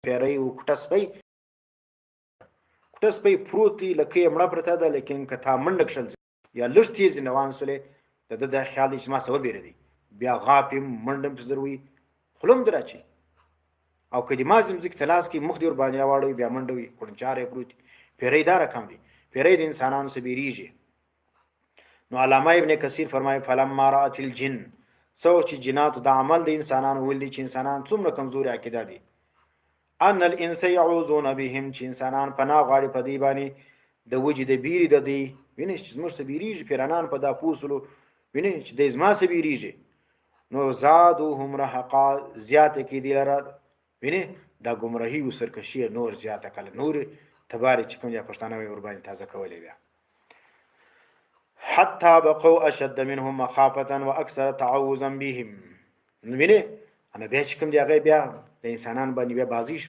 پیری او کوټه سپی پروت دی لکه یې مړه پرته ده، لیکن که تا منډه کښل یا لږ تیز روان سولې د ده دا خیال دی چې ما څه وبېرېدی، بیا غاپ یم منډه هم پسې در وهي خوله هم در اچوي، او که دې ما ځمځکې ته لاس کړي مخ دې ورباندې راواړوي بیا منډه وي کونچار یې پروت وي. پیری دا رقم دی، پیری د انسانانو څخه بیریږي. نو علامه ابن کثیر فرمایي فلما رأت الجن، څه چې جناتو د عمل د انسانانو ولیدي چې انسانان څومره کمزوري عقیده دي، ان الانس يعوذون بهم، چې انسانان پناه غواړي په دې باندې د وجې د بیرې د دې، وینې چې زموږ څه بیریږي پیرانان په دا پوسلو، وینې چې دی زما څه بیریږي، نو زادوهم رهقا، زیاته کېدې لره وینې دا ګمراهي او سرکشي نور زیاته کړله، نور تبارې چې کوم یا پښتانه وایي ورباندې تازه کولی بیا. حتی بقوا اشد منهم مخافة واکثر تعوذا بهم، وینې انا بیا چې کوم دی هغه بیا د انسانان باندې بیا بازي